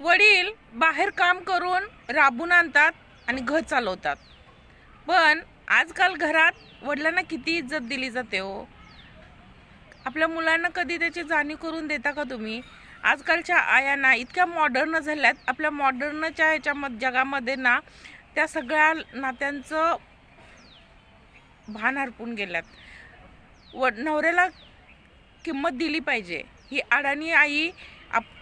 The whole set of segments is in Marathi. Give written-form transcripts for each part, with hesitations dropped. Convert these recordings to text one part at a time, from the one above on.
वडील बाहेर काम करून राबून आणतात आणि घर चालवतात, पण आजकाल घरात वडिलांना किती इज्जत दिली जाते हो. आपल्या मुलांना कधी त्याची जाणीव करून देता का तुम्ही? आजकालच्या आयांना इतक्या मॉडर्न झाल्यात, आपल्या मॉडर्नच्या ह्याच्या जगामध्ये ना त्या सगळ्या नात्यांचं भान हरपून गेल्यात. नवऱ्याला किंमत दिली पाहिजे. ही अडाणी आई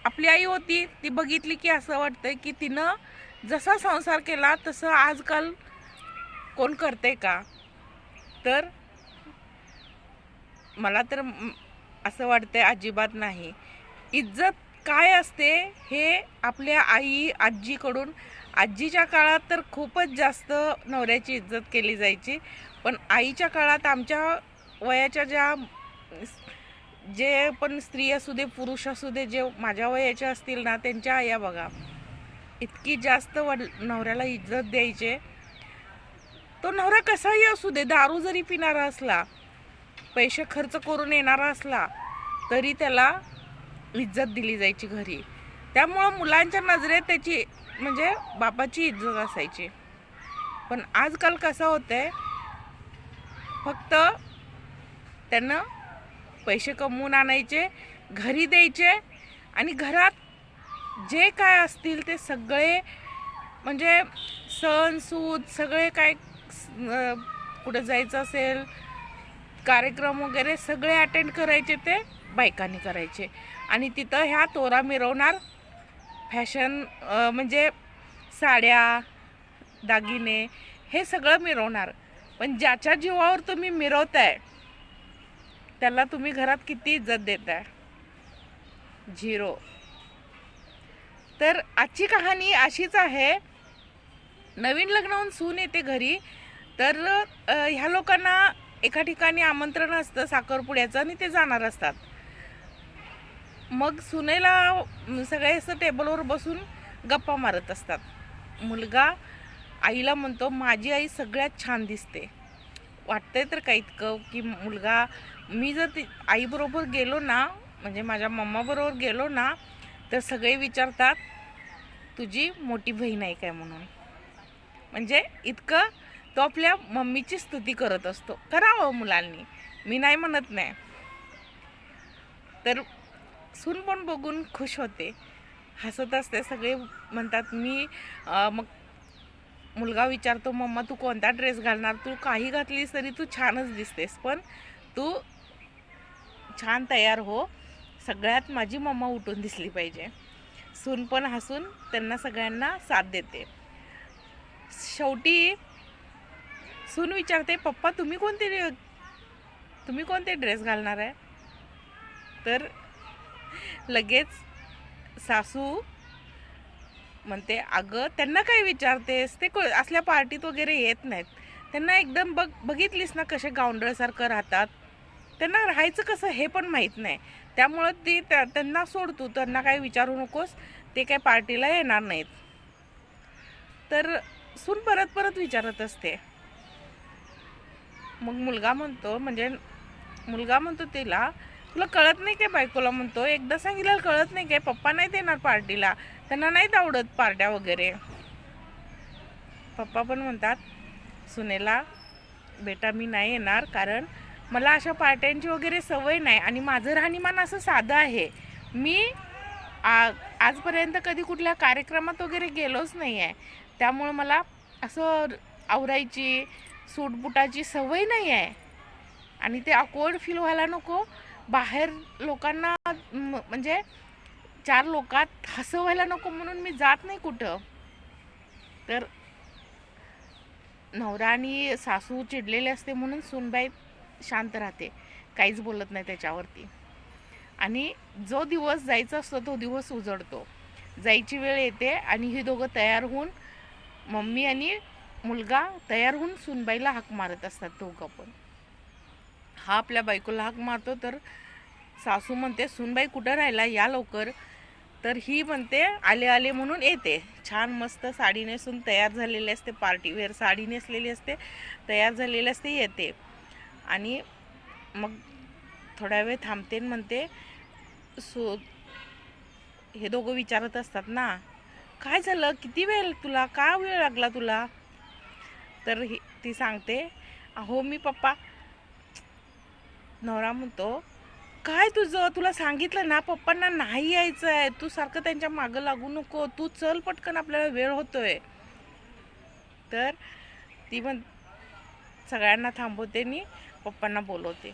आपली आई होती, ती बघितली की असं वाटतंय की तिनं जसा संसार केला तसं आजकाल कोण करते का? तर मला तर असं वाटतंय अजिबात नाही. इज्जत काय असते हे आपल्या आई आजीकडून, आजीच्या काळात तर खूपच जास्त नवऱ्याची इज्जत केली जायची, पण आईच्या काळात आमच्या वयाच्या जे पण स्त्री असू दे पुरुष असू दे, जे माझ्या वयाचे असतील ना, त्यांच्या आया बघा इतकी जास्त नवऱ्याला इज्जत द्यायचे. तो नवरा कसाही असू दे, दारू जरी पिणारा असला, पैसे खर्च करून येणारा असला, तरी त्याला इज्जत दिली जायची घरी. त्यामुळं मुलांच्या नजरेत त्याची म्हणजे बापाची इज्जत असायची. पण आजकाल कसं होतंय, फक्त त्यांना पैसे कमवून आणायचे, घरी द्यायचे, आणि घरात जे काय असतील ते सगळे म्हणजे सण सूद सगळे काय, कुठं जायचं असेल कार्यक्रम वगैरे सगळे अटेंड करायचे ते बायकांनी करायचे. आणि तिथं ह्या तोरा मिरवणार, फॅशन म्हणजे साड्या दागिने हे सगळं मिरवणार. पण ज्याच्या जीवावर तुम्ही मिरवताय त्याला तुम्ही घरात किती इज्जत देताय? झिरो. तर आजची कहाणी अशीच आहे. नवीन लग्न होऊन सून येते घरी, तर ह्या लोकांना एका ठिकाणी आमंत्रण असतं साखरपुड्याचं आणि ते जाणार असतात. मग सुनेला सगळे असं टेबलवर बसून गप्पा मारत असतात. मुलगा आईला म्हणतो, माझी आई सगळ्यात छान दिसते. वाटतंय तर का इतकं की मुलगा, मी जर आईबरोबर गेलो ना, म्हणजे माझ्या मम्माबरोबर गेलो ना, तर सगळे विचारतात तुझी मोठी बहीण आहे काय म्हणून. म्हणजे इतकं तो आपल्या मम्मीची स्तुती करत असतो. करावं मुलांनी, मी नाही म्हणत नाही. तर सून पण बघून खुश होते, हसत असते. सगळे म्हणतात मग मुलगा विचारतो, मम्मा तू कोणता ड्रेस घालणार? तू काही घातलीस तरी तू छानच दिसतेस, पण तू छान तयार हो, सगळ्यात माझी मम्मा उठून दिसली पाहिजे. सून पण हसून त्यांना सगळ्यांना साथ देते. शेवटी सून विचारते, पप्पा तुम्ही कोणते ड्रेस घालणार आहे? तर लगेच सासू म्हणते, अगं त्यांना काय विचारतेस, ते असल्या पार्टीत वगैरे येत नाहीत. त्यांना एकदम बघितलीस ना कसे गावंडळसारखं राहतात, त्यांना राहायचं कसं हे पण माहीत नाही. त्यामुळं त्यांना सोडतो, त्यांना काही विचारू नकोस, ते काय पार्टीला येणार नाहीत. तर सून परत परत विचारत असते. मग मुलगा म्हणतो तिला, तुला कळत नाही काय? बायकोला म्हणतो, एकदा सांगितलं कळत नाही काय? पप्पा नाही देणार पार्टीला, त्यांना नाहीत आवडत पार्ट्या वगैरे. पप्पा पण म्हणतात सुनेला, बेटा मी नाही येणार, कारण मला अशा पार्ट्यांची वगैरे सवय नाही, आणि माझं राहणीमान असं साधं आहे. मी आजपर्यंत कधी कुठल्या कार्यक्रमात वगैरे गेलोच नाही आहे, त्यामुळं मला असं आवरायची सूटबुटाची सवय नाही आहे, आणि ते ऑकवर्ड फील व्हायला नको, बाहेर लोकांना म्हणजे 4 लोकात हसं व्हायला नको, म्हणून मी जात नाही कुठं. तर नवरा आणि सासू चिडलेले असते म्हणून सूनबाई शांत राहते, काहीच बोलत नाही त्याच्यावरती. आणि जो दिवस जायचा असतो तो दिवस उजडतो, जायची वेळ येते, आणि ही दोघं तयार होऊन, मम्मी आणि मुलगा तयार होऊन सूनबाईला हाक मारत असतात दोघं पण. हा आपल्या बायकोला हाक मारतो, तर सासू म्हणते, सूनबाई कुठं राहिला, या लवकर. तर ही म्हणते, आले आले म्हणून येते. छान मस्त साडी नेसून तयार झालेली असते, पार्टीवेअर साडी नेसलेली असते, तयार झालेली असते, येते. आणि मग थोडा वेळ थांबते, म्हणते हे दोघं विचारत असतात ना, काय झालं, किती वेळ तुला, का वेळ लागला तुला? तर ती सांगते, अहो मी पप्पा. नवरा म्हणतो, काय तुझं, तुला सांगितलं ना पप्पांना नाही यायचं आहे, तू सारखं त्यांच्या मागं लागू नको, तू चल पटकन, आपल्याला वेळ होतोय. तर ती सगळ्यांना थांबवते आणि पप्पांना बोलवते.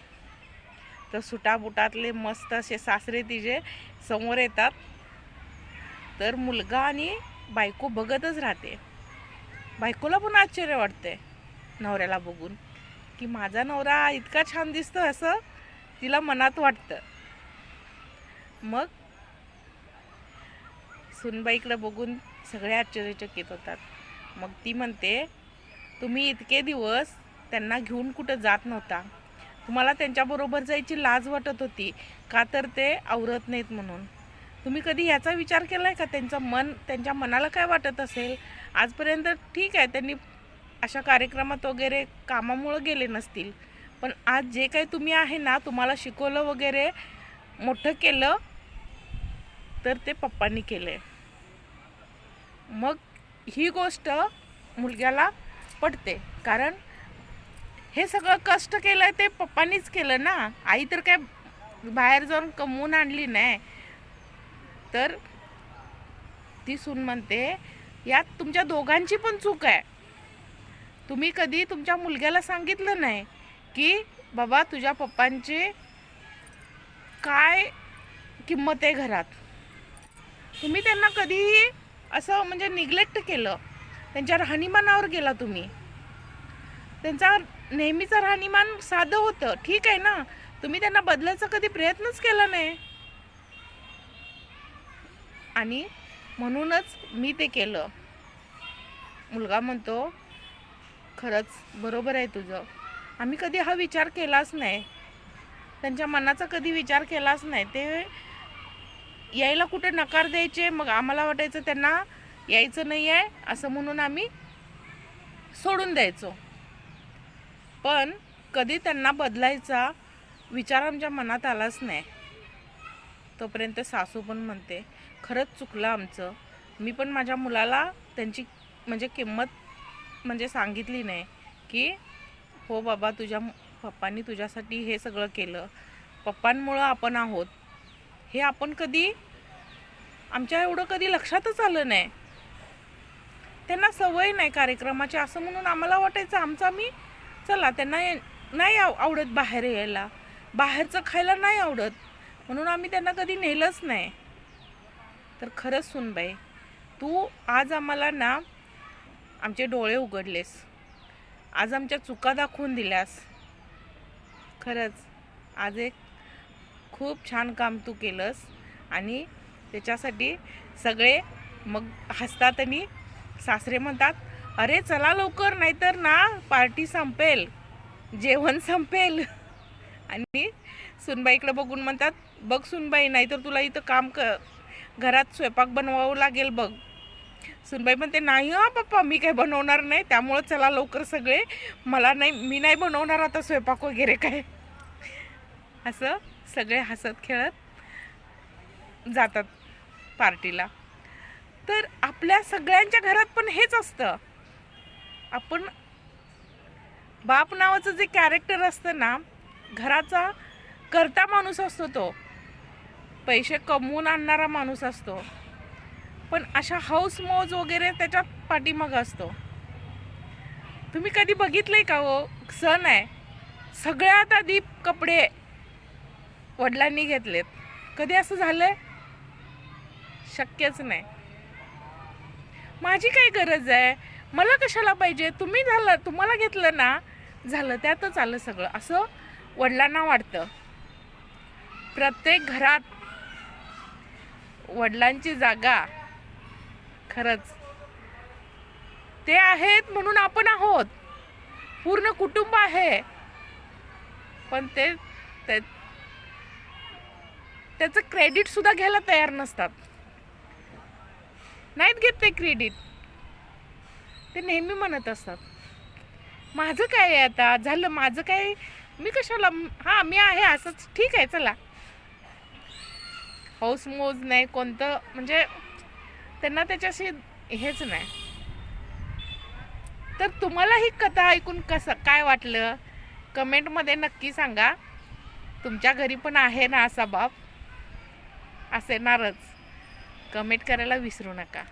तर सुटाबुटातले मस्त असे सासरे तिचे समोर येतात. तर मुलगा आणि बायको बघतच राहते. बायकोला पण आश्चर्य वाटते नवऱ्याला बघून, की माझा नवरा इतका छान दिसतो, असं तिला मनात वाटतं. मग सुनबाईकडे बघून सगळे आश्चर्यचकित होतात. मग ती म्हणते, तुम्ही इतके दिवस त्यांना घेऊन कुठं जात नव्हता, तुम्हाला त्यांच्याबरोबर जायची लाज वाटत होती, का तर ते आवरत नाहीत म्हणून. तुम्ही कधी याचा विचार केला आहे का, त्यांच्या मनाला काय वाटत असेल? आजपर्यंत ठीक आहे, त्यांनी अशा कार्यक्रमात वगैरे कामामुळं गेले नसतील, पण आज जे काही तुम्ही आहे ना, तुम्हाला शिकवलं वगैरे, मोठं केलं, तर ते पप्पांनी केलं. मग ही गोष्ट मुलग्याला पटते, कारण हे सगळं कष्ट केलं ते पप्पांनीच केलं ना, आई तर काय बाहेर जाऊन कमवून आणली नाही. तर ती सून म्हणते, यात तुमच्या दोघांची पण चूक आहे. तुम्ही कधी तुमच्या मुलग्याला सांगितलं नाही की बाबा तुझ्या पप्पांची काय किंमत आहे घरात. तुम्ही त्यांना कधीही असं म्हणजे निग्लेक्ट केलं, त्यांच्या राहणीमानावर गेला तुम्ही. त्यांचा नेहमीचं राहणीमान साधं होतं, ठीक आहे ना, तुम्ही त्यांना बदलायचा कधी प्रयत्नच केला नाही. आणि म्हणूनच मी ते केलं. मुलगा म्हणतो, खरंच बरोबर आहे तुझं, आम्ही कधी हा विचार केलाच नाही, त्यांच्या मनाचा कधी विचार केलाच नाही. ते यायला कुठे नकार द्यायचे, मग आम्हाला वाटायचं त्यांना यायचं नाही आहे असं म्हणून आम्ही सोडून द्यायचो. पण कधी त्यांना बदलायचा विचार आमच्या मनात आलाच नाही. तोपर्यंत सासू पण म्हणते, खरंच चुकलं आमचं, मी पण माझ्या मुलाला त्यांची म्हणजे किंमत म्हणजे सांगितली नाही, की हो बाबा तुझ्या पप्पांनी तुझ्यासाठी हे सगळं केलं, पप्पांमुळं आपण आहोत, हे आपण कधी आमच्या एवढं कधी लक्षातच आलं नाही. त्यांना सवय नाही कार्यक्रमाची असं म्हणून आम्हाला वाटायचं आमचं आम्ही, चला त्यांना नाही आवडत बाहेर यायला, बाहेरचं खायला नाही आवडत, म्हणून आम्ही त्यांना कधी नेलंच नाही. तर खरंच सुनबाई, तू आज आम्हाला ना आमचे डोळे उघडलेस, आज आमच्या चुका दाखवून दिल्यास. खरंच आज एक खूप छान काम तू केलंस. आणि त्याच्यासाठी सगळे मग हसतात आणि सासरे म्हणतात, अरे चला लवकर, नाहीतर ना पार्टी संपेल, जेवण संपेल. आणि सुनबाईकडे बघून म्हणतात, बघ सुनबाई, नाहीतर तुला इथं घरात स्वयंपाक बनवावं लागेल बघ. सुनबाई म्हणते, नाही हा पप्पा, मी काय बनवणार नाही, त्यामुळं चला लवकर सगळे, मी नाही बनवणार आता स्वयंपाक वगैरे काय. असं सगळे हसत खेळत जातात पार्टीला. तर आपल्या सगळ्यांच्या घरात पण हेच असतं. आपण बाप नावाचं जे कॅरेक्टर असतं ना, घराचा करता माणूस असतो, तो पैसे कमवून आणणारा माणूस असतो, पण अशा हाऊस मौज वगैरे त्याच्या पाठीमागं असतो. तुम्ही कधी बघितलंय का हो, सण आहे, सगळ्यात आधी कपडे वडिलांनी घेतलेत, कधी असं झालंय? शक्यच नाही. माझी काय गरज आहे, मला कशाला पाहिजे, तुम्हाला घेतलं ना, झालं, त्यातच आलं सगळं, असं वडिलांना वाटतं. प्रत्येक घरात वडिलांची जागा खरंच ते आहेत म्हणून आपण आहोत, पूर्ण कुटुंब आहे, पण त्याचं क्रेडिट सुद्धा घ्यायला तयार नसतात, नाहीत घेत ते क्रेडिट. ते नेहमी म्हणत असतात, माझं काय आहे आता, झालं माझं काय, मी कशाला, हा मी आहे असंच ठीक आहे चला. हौस मोज नाही, कोणतं म्हणजे त्यांना त्याच्याशी हेच नाही. तर तुम्हाला ही कथा ऐकून कसं काय वाटलं कमेंटमध्ये नक्की सांगा. तुमच्या घरी पण आहे ना असा बाप? असेनारच. कमेंट करायला विसरू नका.